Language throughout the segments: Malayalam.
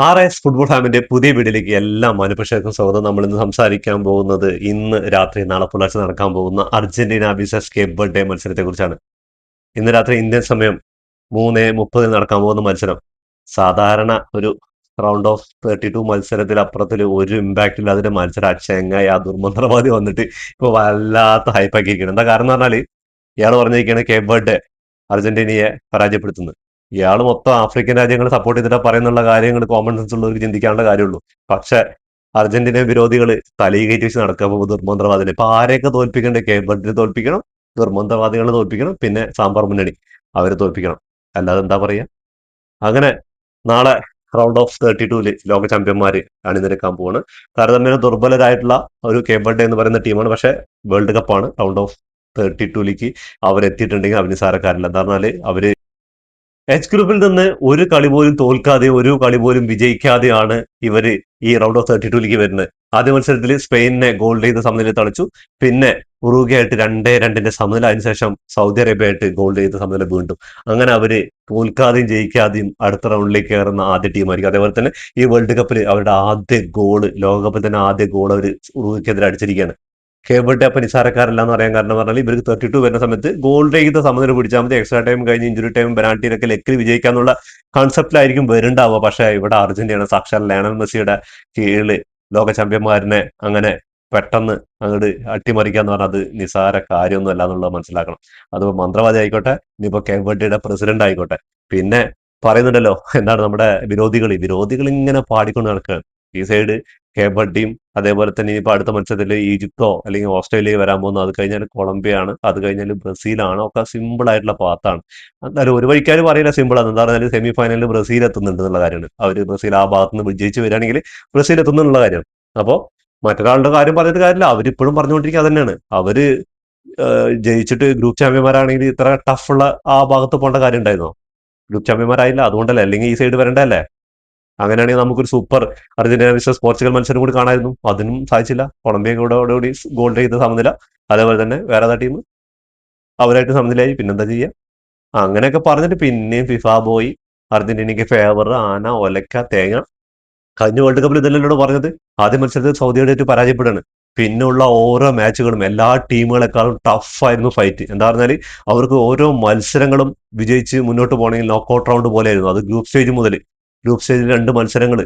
RS ഫുട്ബോൾ ഫാമിന്റെ പുതിയ വീഡിയോയിലേക്ക് എല്ലാ മാനുപക്ഷർക്കും സ്വാഗതം. നമ്മൾ ഇന്ന് സംസാരിക്കാൻ പോകുന്നത് ഇന്ന് രാത്രി നാളെ പുലർച്ചെ നടക്കാൻ പോകുന്ന അർജന്റീന വിസസ് കേപ്പ് വെർഡെ മത്സരത്തെ കുറിച്ചാണ്. ഇന്ന് രാത്രി ഇന്ത്യൻ സമയം 3:30 നടക്കാൻ പോകുന്ന മത്സരം സാധാരണ ഒരു റൗണ്ട് ഓഫ് 32 മത്സരത്തിൽ അപ്പുറത്തിൽ ഒരു ഇമ്പാക്ട് ഇല്ലാതെ മത്സരം അച്ചങ്ങായി ആ ദുർമന്ത്രവാദി വന്നിട്ട് ഇപ്പൊ വല്ലാത്ത ഹൈപ്പാക്കിയിരിക്കണം. എന്താ കാരണം എന്ന് പറഞ്ഞാല് ഇയാൾ പറഞ്ഞിരിക്കുകയാണ് കേപ്പ് വെർഡെ അർജന്റീനയെ പരാജയപ്പെടുത്തുന്നത്. ഇയാൾ മൊത്തം ആഫ്രിക്കൻ രാജ്യങ്ങളെ സപ്പോർട്ട് ചെയ്തിട്ട് പറയുന്നുള്ള കാര്യങ്ങൾ കോമൺ സെൻസ് ഉള്ളവർക്ക് ചിന്തിക്കാനുള്ള കാര്യമുള്ളൂ. പക്ഷെ അർജന്റീന വിരോധികൾ തലയിൽ കയറ്റി വെച്ച് നടക്കാൻ പോകും ദുർമന്ത്രവാദികൾ. ഇപ്പൊ ആരെയൊക്കെ തോൽപ്പിക്കണ്ടേ? കേപ്പ് വെർഡെ തോൽപ്പിക്കണം, ദുർമന്ത്രവാദികളെ തോൽപ്പിക്കണം, പിന്നെ സാമ്പാർ മുന്നണി അവരെ തോൽപ്പിക്കണം. അല്ലാതെ എന്താ പറയാ? അങ്ങനെ നാളെ റൗണ്ട് ഓഫ് 32 ലോക ചാമ്പ്യന്മാര് അണിനിരക്കാൻ പോവാണ്. താരതമ്യേന ദുർബലരായിട്ടുള്ള ഒരു കേപ്പ് വെർഡെ എന്ന് പറയുന്ന ടീമാണ്. പക്ഷെ വേൾഡ് കപ്പാണ്. റൗണ്ട് ഓഫ് 32 അവരെത്തിയിട്ടുണ്ടെങ്കിൽ അവര് നിസാരക്കാരല്ല. എന്താ പറഞ്ഞാല് അവര് എച്ച് ഗ്രൂപ്പിൽ നിന്ന് ഒരു കളി പോലും തോൽക്കാതെ ഒരു കളി പോലും വിജയിക്കാതെയാണ് ഇവര് ഈ റൗണ്ട് ഓഫ് 32 വരുന്നത്. ആദ്യ മത്സരത്തിൽ സ്പെയിനിനെ ഗോൾ ചെയ്ത് സമനില തളിച്ചു. പിന്നെ ഉറുഗ്വ ആയിട്ട് 2-2 സമനില. അതിനുശേഷം സൗദി അറേബ്യ ആയിട്ട് ഗോൾ ചെയ്ത് സമനില വീണ്ടും. അങ്ങനെ അവര് തോൽക്കാതെയും ജയിക്കാതെയും അടുത്ത റൗണ്ടിലേക്ക് കയറുന്ന ആദ്യ ടീമായിരിക്കും. അതേപോലെ തന്നെ ഈ വേൾഡ് കപ്പിൽ അവരുടെ ആദ്യ ഗോള്, ലോകകപ്പിൽ തന്നെ ആദ്യ ഗോൾ അവർ ഉറുഗ്വയ്ക്കെതിരെ അടിച്ചിരിക്കുകയാണ്. കേബിൾടെ അപ്പൊ നിസാരക്കാരല്ല എന്ന് പറയാൻ കാരണം പറഞ്ഞാൽ ഇവർക്ക് 32 വരുന്ന സമയത്ത് ഗോൾ രഹിത സമനില പിടിച്ചാൽ മതി. എക്സ്ട്രാ ടൈം കഴിഞ്ഞ് ഇഞ്ചുറി ടൈം പെനാൽറ്റിയിലൊക്കെ ലക്കിൽ വിജയിക്കാന്നുള്ള കൺസെപ്റ്റിലായിരിക്കും വരുന്നുണ്ടാവുക. പക്ഷെ ഇവിടെ അർജന്റീന സാക്ഷാൽ ലയണൽ മെസ്സിയുടെ കീഴിൽ ലോക ചാമ്പ്യന്മാരനെ അങ്ങനെ പെട്ടെന്ന് അങ്ങോട്ട് അട്ടിമറിക്കാന്ന് പറഞ്ഞാൽ അത് നിസാര കാര്യമൊന്നും അല്ല എന്നുള്ളത് മനസ്സിലാക്കണം. അത് മന്ത്രവാദി ആയിക്കോട്ടെ, ഇനിയിപ്പോ കേബർഡിയുടെ പ്രസിഡന്റ് ആയിക്കോട്ടെ. പിന്നെ പറയുന്നുണ്ടല്ലോ എന്താണ് നമ്മുടെ വിരോധികൾ ഇങ്ങനെ പാടിക്കൊണ്ട് നടക്കുകയാണ്. ഈ സൈഡ് കേബർഡിയും അതേപോലെ തന്നെ ഇനിയിപ്പോ അടുത്ത മത്സരത്തിൽ ഈജിപ്തോ അല്ലെങ്കിൽ ഓസ്ട്രേലിയയോ വരാൻ പോകുന്നു. അത് കഴിഞ്ഞാൽ കൊളംബിയ ആണ്, അത് കഴിഞ്ഞാൽ ബ്രസീലാണ്. ഒക്കെ സിമ്പിൾ ആയിട്ടുള്ള പാത്താണ്. എന്തായാലും ഒരു വഴിക്കാരും പറയില്ല സിമ്പിൾ ആണ്. എന്താ പറഞ്ഞാൽ സെമി ഫൈനലിൽ ബ്രസീൽ എത്തുന്നുണ്ട് എന്നുള്ള കാര്യമാണ്. അവര് ബ്രസീൽ ആ ഭാഗത്ത് നിന്ന് വിജയിച്ച് വരികയാണെങ്കിൽ ബ്രസീൽ എത്തുന്നുള്ള കാര്യമാണ്. അപ്പോ മറ്റൊരാളുടെ കാര്യം പറഞ്ഞിട്ട് കാര്യമില്ല. അവരിപ്പോഴും പറഞ്ഞുകൊണ്ടിരിക്കുക തന്നെയാണ്. അവര് ജയിച്ചിട്ട് ഗ്രൂപ്പ് ചാമ്പ്യന്മാരാണെങ്കിൽ ഇത്ര ടഫുള്ള ആ ഭാഗത്ത് പോകേണ്ട കാര്യം ഉണ്ടായിരുന്നോ? ഗ്രൂപ്പ് ചാമ്പ്യന്മാരായില്ല, അതുകൊണ്ടല്ലേ. അല്ലെങ്കിൽ ഈ സൈഡ് വരണ്ടല്ലേ? അങ്ങനെയാണെങ്കിൽ നമുക്കൊരു സൂപ്പർ അർജന്റീന വിസസ് പോർച്ചുഗൽ മത്സരം കൂടി കാണായിരുന്നു. അതിനും സാധിച്ചില്ല. കൊളംബിയ കൂടി ഗോൾ ചെയ്ത് സമനില. അതേപോലെ തന്നെ വേറെ ഏതാ ടീം അവരായിട്ട് സമനിലയായി. പിന്നെന്താ ചെയ്യുക? അങ്ങനെയൊക്കെ പറഞ്ഞിട്ട് പിന്നെയും ഫിഫ പോയി അർജന്റീനയ്ക്ക് ഫേവർ, ആന, ഒലക്ക, തേങ്ങ. കഴിഞ്ഞ വേൾഡ് കപ്പിൽ ഇതല്ലല്ലോ പറഞ്ഞത്. ആദ്യ മത്സരത്തിൽ സൗദിയോടായിട്ട് പരാജയപ്പെടുകയാണ്. പിന്നെയുള്ള ഓരോ മാച്ചുകളും എല്ലാ ടീമുകളെക്കാളും ടഫായിരുന്നു ഫൈറ്റ്. എന്താ പറഞ്ഞാൽ അവർക്ക് ഓരോ മത്സരങ്ങളും വിജയിച്ച് മുന്നോട്ട് പോകണമെങ്കിൽ നോക്കൌട്ട് റൗണ്ട് പോലെയായിരുന്നു. അത് ഗ്രൂപ്പ് സ്റ്റേജ് മുതൽ. ഗ്രൂപ്പ് സ്റ്റേജിൽ 2 മത്സരങ്ങൾ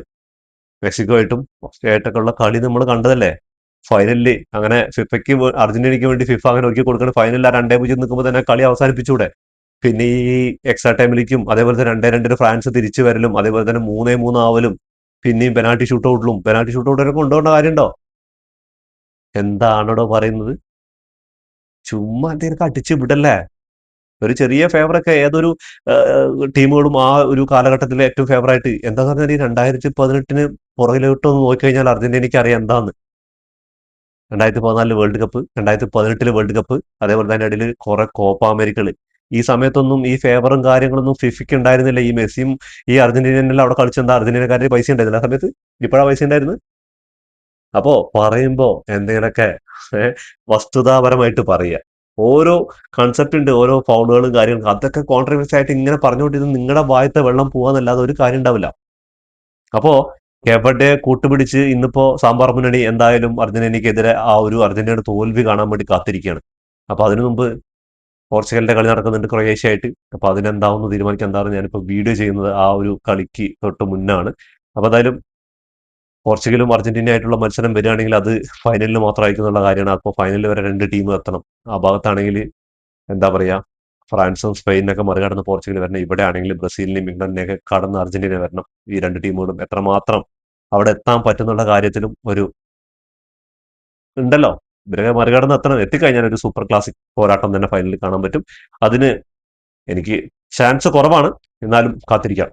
മെക്സിക്കോ ആയിട്ടും ഓസ്ട്രിയ ആയിട്ടൊക്കെ ഉള്ള കളി നമ്മൾ കണ്ടതല്ലേ. ഫൈനലില് അങ്ങനെ ഫിഫയ്ക്ക് അർജന്റീനയ്ക്ക് വേണ്ടി ഫിഫ അങ്ങനെ ഒരുക്കി കൊടുക്കണം. ഫൈനലിൽ ആ 2-0 നിൽക്കുമ്പോൾ തന്നെ കളി അവസാനിപ്പിച്ചൂടെ? പിന്നെ ഈ എക്സ്ട്രാ ടൈമിലേക്കും അതേപോലെ തന്നെ 2-2 ഫ്രാൻസ് തിരിച്ചു വരലും അതേപോലെ തന്നെ 3-3 ആവലും പിന്നെയും പെനാൽറ്റി ഷൂട്ടൗട്ടിലൊക്കെ കൊണ്ടുപോകേണ്ട കാര്യമുണ്ടോ? എന്താണോ പറയുന്നത്? ചുമ്മാ എന്തെങ്കിലുമൊക്കെ അടിച്ച് വിടല്ലേ. ഒരു ചെറിയ ഫേവറൊക്കെ ഏതൊരു ടീമുകളും ആ ഒരു കാലഘട്ടത്തിലെ ഏറ്റവും ഫേവറായിട്ട് എന്താന്ന് പറഞ്ഞാൽ ഈ 2018 പുറകിലോട്ടൊന്ന് നോക്കിക്കഴിഞ്ഞാൽ അർജന്റീനയ്ക്ക് അറിയാം എന്താന്ന്. 2014 വേൾഡ് കപ്പ്, 2018 വേൾഡ് കപ്പ്, അതേപോലെ തന്നെ ഇടയിൽ കുറെ കോപ്പ അമേരിക്കകള്. ഈ സമയത്തൊന്നും ഈ ഫേവറും കാര്യങ്ങളൊന്നും ഫിഫയ്ക്ക് ഉണ്ടായിരുന്നില്ല. ഈ മെസ്സിയും ഈ അർജന്റീനയെല്ലാം അവിടെ കളിച്ചെന്താ അർജന്റീനക്കാരുടെ പൈസ ഉണ്ടായിരുന്നില്ല ആ സമയത്ത്. ഇപ്പോഴാ പൈസ ഉണ്ടായിരുന്നു. അപ്പോ പറയുമ്പോ എന്തെങ്കിലുമൊക്കെ ഏഹ് വസ്തുതാപരമായിട്ട് പറയുക. ഓരോ കൺസെപ്റ്റ് ഉണ്ട്, ഓരോ ഫൗളുകളും കാര്യങ്ങളും. അതൊക്കെ കോൺട്രവേഴ്സി ആയിട്ട് ഇങ്ങനെ പറഞ്ഞുകൊണ്ടിരുന്ന നിങ്ങളുടെ വായത്തെ വെള്ളം പോവാന്നല്ലാതെ ഒരു കാര്യം ഉണ്ടാവില്ല. അപ്പോ എവിടെ കൂട്ടുപിടിച്ച് ഇന്നിപ്പോ സാമ്പാർ മുന്നണി എന്തായാലും അർജന്റീനയ്ക്കെതിരെ ആ ഒരു അർജന്റീനയുടെ തോൽവി കാണാൻ വേണ്ടി കാത്തിരിക്കുകയാണ്. അപ്പൊ അതിനു മുമ്പ് പോർച്ചുഗലിന്റെ കളി നടക്കുന്നുണ്ട് ക്രൊയേഷ്യ ആയിട്ട്. അപ്പൊ അതിനെന്താവുന്നു തീരുമാനിക്കാൻ എന്താണ് ഞാനിപ്പോ വീഡിയോ ചെയ്യുന്നത് ആ ഒരു കളിക്ക് തൊട്ട് മുന്നാണ്. അപ്പൊ എന്തായാലും പോർച്ചുഗലും അർജന്റീന ആയിട്ടുള്ള മത്സരം വരികയാണെങ്കിൽ അത് ഫൈനലിൽ മാത്രമായിരിക്കും എന്നുള്ള കാര്യമാണ്. അപ്പോൾ ഫൈനലിൽ വരെ 2 ടീം എത്തണം. ആ ഭാഗത്താണെങ്കിൽ എന്താ പറയാ, ഫ്രാൻസും സ്പെയിനൊക്കെ മറികടന്ന് പോർച്ചുഗൽ വരണം. ഇവിടെ ആണെങ്കിൽ ബ്രസീലിനെയും ഇംഗ്ലണ്ടിനെയൊക്കെ കടന്ന് അർജന്റീന വരണം. ഈ 2 ടീമുകളും എത്രമാത്രം അവിടെ എത്താൻ പറ്റുന്നുള്ള കാര്യത്തിലും ഒരു ഉണ്ടല്ലോ. ഇവരെ മറികടന്ന് എത്തണം. എത്തിക്കഴിഞ്ഞാൽ ഒരു സൂപ്പർ ക്ലാസിക് പോരാട്ടം തന്നെ ഫൈനലിൽ കാണാൻ പറ്റും. അതിന് എനിക്ക് ചാൻസ് കുറവാണ്, എന്നാലും കാത്തിരിക്കാം.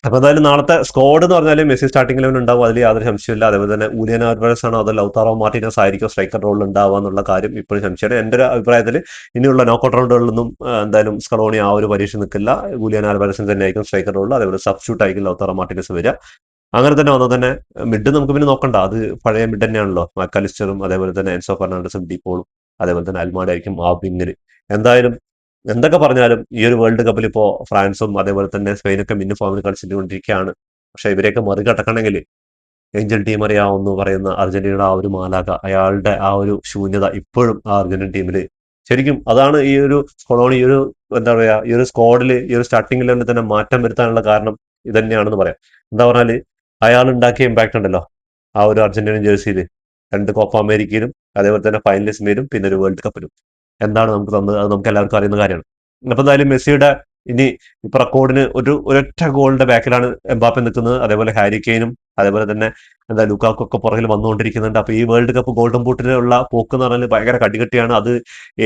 അപ്പൊ എന്തായാലും നാളത്തെ സ്ക്വാഡ് എന്ന് പറഞ്ഞാൽ മെസ്സി സ്റ്റാർട്ടിംഗ് ലെവൻ ഉണ്ടാവും, അതിൽ യാതൊരു സംശയമില്ല. അതേപോലെ തന്നെ ഊലിയൻ ആൽവാരസ് ആണോ അതോ ലൗതാറോ മാർട്ടിനസ് ആയിരിക്കും സ്ട്രൈക്കർ റോളിൽ ഉണ്ടാവുക എന്നുള്ള കാര്യം ഇപ്പോഴും സംശയമാണ്. എന്റെ ഒരു അഭിപ്രായത്തിൽ ഇനിയുള്ള നോക്കൌട്ട് റൗണ്ടുകളിലൊന്നും എന്തായാലും സ്കലോണി ആ ഒരു പരീക്ഷ നിൽക്കില്ല. ഊലിയൻ ആൽവാരസിന് തന്നെ ആയിരിക്കും സ്ട്രൈക്കർ റോളിൽ. അതേപോലെ സബ്സ്റ്റിറ്റ്യൂട്ട് ആയിരിക്കും ലൗതാറോ മാർട്ടിനസ് വരിക. അങ്ങനെ തന്നെ വന്നാൽ തന്നെ മിഡ് നമുക്ക് പിന്നെ നോക്കണ്ട, അത് പഴയ മിഡ് തന്നെയാണല്ലോ. മക്കാലിസ്റ്ററും അതേപോലെ തന്നെ എൻസോ ഫെർണാണ്ടസും ഡീപോളും അതേപോലെ തന്നെ അൽമാഡ ആയിരിക്കും ആ വിങ്ങില്. എന്തായാലും എന്തൊക്കെ പറഞ്ഞാലും ഈ ഒരു വേൾഡ് കപ്പിൽ ഇപ്പോ ഫ്രാൻസും അതേപോലെ തന്നെ സ്പെയിനൊക്കെ മിന്നും ഫോമിൽ കളിച്ചുകൊണ്ടിരിക്കുകയാണ്. പക്ഷെ ഇവരെയൊക്കെ മറികടക്കണമെങ്കിൽ ഏഞ്ചൽ ഡി മറിയ എന്ന് പറയുന്ന അർജന്റീനയുടെ ആ ഒരു മാലാക, അയാളുടെ ആ ഒരു ശൂന്യത ഇപ്പോഴും ആ അർജന്റീൻ ടീമിൽ ശരിക്കും അതാണ് ഈ ഒരു സ്ക്വാഡ്, ഈ ഒരു എന്താ പറയാ, ഈ ഒരു സ്ക്വാഡിൽ, ഈ ഒരു സ്റ്റാർട്ടിംഗ് ലെവലിൽ തന്നെ മാറ്റം വരുത്താനുള്ള കാരണം ഇത് തന്നെയാണെന്ന് പറയാം. എന്താ പറഞ്ഞാല് അയാൾ ഉണ്ടാക്കിയ ഇമ്പാക്ട് ഉണ്ടല്ലോ ആ ഒരു അർജന്റീനൻ ജേഴ്സിയിൽ, 2 കോപ്പ അമേരിക്കയിലും അതേപോലെ തന്നെ ഫൈനലിസ്റ്റിലും പിന്നെ ഒരു വേൾഡ് കപ്പിലും എന്താണ് നമുക്ക് തന്നത്, അത് നമുക്ക് എല്ലാവർക്കും അറിയുന്ന കാര്യമാണ്. അപ്പൊ എന്തായാലും മെസ്സിയുടെ ഇനി ഇപ്പൊ റെക്കോർഡിന് ഒരൊറ്റ ഗോളിന്റെ ബാക്കിലാണ് എംബാപ്പെ നിൽക്കുന്നത്. അതേപോലെ ഹാരി കെയ്നും അതേപോലെ തന്നെ എന്താ ലുക്കാക്കു ഒക്കെ പുറകിൽ വന്നുകൊണ്ടിരിക്കുന്നുണ്ട്. അപ്പൊ ഈ വേൾഡ് കപ്പ് ഗോൾഡൻ ബൂട്ടിലുള്ള പോക്ക് എന്ന് പറഞ്ഞാൽ ഭയങ്കര കടികട്ടിയാണ്. അത്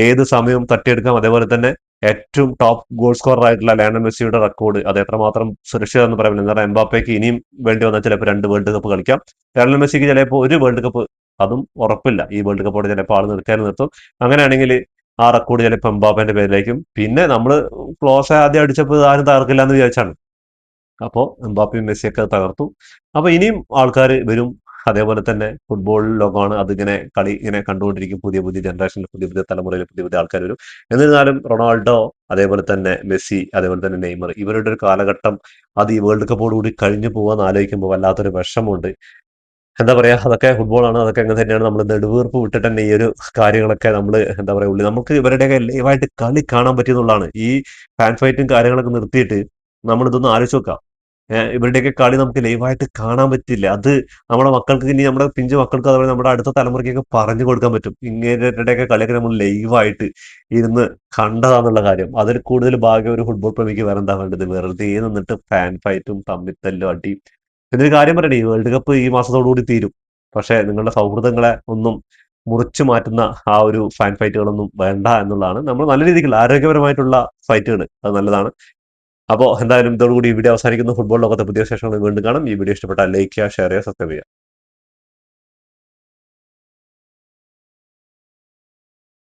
ഏത് സമയവും തട്ടിയെടുക്കാം. അതേപോലെ തന്നെ ഏറ്റവും ടോപ്പ് ഗോൾ സ്കോറർ ആയിട്ടുള്ള ലയണൽ മെസ്സിയുടെ റെക്കോർഡ് അത് എത്രമാത്രം സുരക്ഷിതം പറയാൻ പറ്റില്ല. കാരണം എംബാപ്പയ്ക്ക് ഇനിയും വേണ്ടി വന്നാൽ ചിലപ്പോൾ 2 വേൾഡ് കപ്പ് കളിക്കാം. ലയണൽ മെസ്സിക്ക് ചിലപ്പോൾ 1 വേൾഡ് കപ്പ്, അതും ഉറപ്പില്ല. ഈ വേൾഡ് കപ്പോടെ ചിലപ്പോൾ ആൾ നിർത്തും. അങ്ങനെയാണെങ്കിൽ ആ റെക്കോർഡ് ചിലപ്പോൾ എംബാപ്പേന്റെ പേരിലേക്കും. പിന്നെ നമ്മൾ ക്ലോസ് ആദ്യം അടിച്ചപ്പോൾ ആരും തകർക്കില്ല എന്ന് വിചാരിച്ചാണ്. അപ്പോൾ എംബാപ്പയും മെസ്സിയൊക്കെ തകർത്തു. അപ്പൊ ഇനിയും ആൾക്കാർ വരും. അതേപോലെ തന്നെ ഫുട്ബോൾ ലോകമാണ്, അതിങ്ങനെ കളി ഇങ്ങനെ കണ്ടുകൊണ്ടിരിക്കും. പുതിയ പുതിയ ജനറേഷനിൽ, പുതിയ പുതിയ തലമുറയിൽ പുതിയ പുതിയ ആൾക്കാർ വരും. എന്നിരുന്നാലും റൊണാൾഡോ, അതേപോലെ തന്നെ മെസ്സി, അതേപോലെ തന്നെ നെയ്മർ, ഇവരുടെ ഒരു കാലഘട്ടം അത് ഈ വേൾഡ് കപ്പോടുകൂടി കഴിഞ്ഞു പോകാന്ന് ആലോചിക്കുമ്പോൾ വല്ലാത്തൊരു വിഷമമുണ്ട്. എന്താ പറയാ, അതൊക്കെ ഫുട്ബോളാണ്, അതൊക്കെ അങ്ങനെ തന്നെയാണ്. നമ്മൾ നെടുവീർപ്പ് വിട്ടിട്ട് തന്നെ ഈ ഒരു കാര്യങ്ങളൊക്കെ നമ്മൾ എന്താ പറയാ ഉള്ളി നമുക്ക് ഇവരുടെയൊക്കെ ലൈവായിട്ട് കളി കാണാൻ പറ്റിയെന്നുള്ളതാണ്. ഈ ഫാൻ ഫൈറ്റും കാര്യങ്ങളൊക്കെ നിർത്തിയിട്ട് നമ്മൾ ഇതൊന്ന് ആലോചിച്ച് നോക്കാം. ഇവരുടെയൊക്കെ കളി നമുക്ക് ലൈവായിട്ട് കാണാൻ പറ്റില്ല. അത് നമ്മുടെ മക്കൾക്ക്, ഇനി നമ്മുടെ പിഞ്ചു മക്കൾക്ക്, അതുപോലെ നമ്മുടെ അടുത്ത തലമുറയ്ക്കൊക്കെ പറഞ്ഞു കൊടുക്കാൻ പറ്റും. ഇങ്ങനെയൊക്കെ കളിയൊക്കെ നമ്മൾ ലൈവായിട്ട് ഇരുന്ന് കണ്ടതാന്നുള്ള കാര്യം. അതിൽ കൂടുതൽ ഭാഗ്യം ഒരു ഫുട്ബോൾ പ്രേമിക്ക് വേറെ എന്താ വേണ്ടത്? വെറുതെ നിന്നിട്ട് ഫാൻ ഫൈറ്റും തമ്മിത്തല്ലും അടിയും. എന്നൊരു കാര്യം പറയണേ, ഈ വേൾഡ് കപ്പ് ഈ മാസത്തോടുകൂടി തീരും. പക്ഷെ നിങ്ങളുടെ സൗഹൃദങ്ങളെ ഒന്നും മുറിച്ചു മാറ്റുന്ന ആ ഒരു ഫാൻ ഫൈറ്റുകളൊന്നും വേണ്ട എന്നുള്ളതാണ്. നമ്മൾ നല്ല രീതിക്കുള്ള ആരോഗ്യപരമായിട്ടുള്ള ഫൈറ്റുകൾ, അത് നല്ലതാണ്. അപ്പോൾ എന്തായാലും ഇതോടുകൂടി ഈ വീഡിയോ അവസാനിക്കുന്നു. ഫുട്ബോൾ ലോകത്തെ പുതിയ വിശേഷങ്ങൾ വീണ്ടും കാണാം. ഈ വീഡിയോ ഇഷ്ടപ്പെട്ടാൽ ലൈക്ക് ചെയ്യുക, ഷെയർ ചെയ്യുക, സബ്സ്ക്രൈബ് ചെയ്യുക.